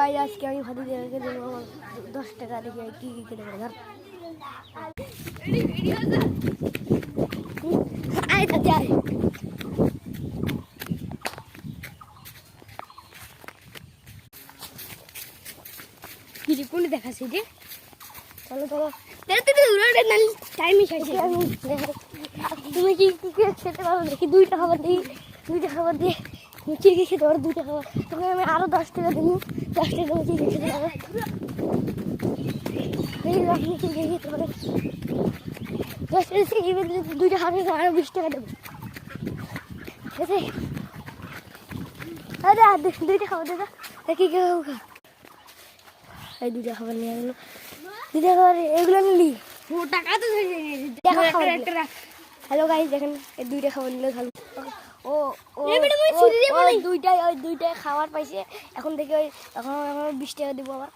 গাই আজকে আমি ভাতিজাকে দেবো আমার 10 টাকা দেখি কি কি কেটে ধর আয় তাতে আয় কি কোন দেখাচ্ছে যে চলো চলো টাইমই খাইছে তুমি কি কি খেতে পারো দেখি 2টা খাবার দিই 2টা খাবার দিয়ে কি কি খেতে পারো 2টা খাবার তোমাকে আমি আরো 10 টাকা দিই 10 টাকা কি কি খেতে পারো এই আপনি কি কি খেতে পারো 10 টাকা কি 2টা খাবার আরো 20 টাকা দেবো ঠিক আছে আরে 2টা খাবার দেবো কি কি খাবো এই 2টা খাবার নিয়ে গেলো 2টা খাবার এগুলো নিলি টাকা তো হ্যালো গাইস দেখেন এই 2টা খাবার নিলে ভালো ও দুইটাই খাবার পাইছে এখন থেকে এখন 20 টাকা দেবো আবার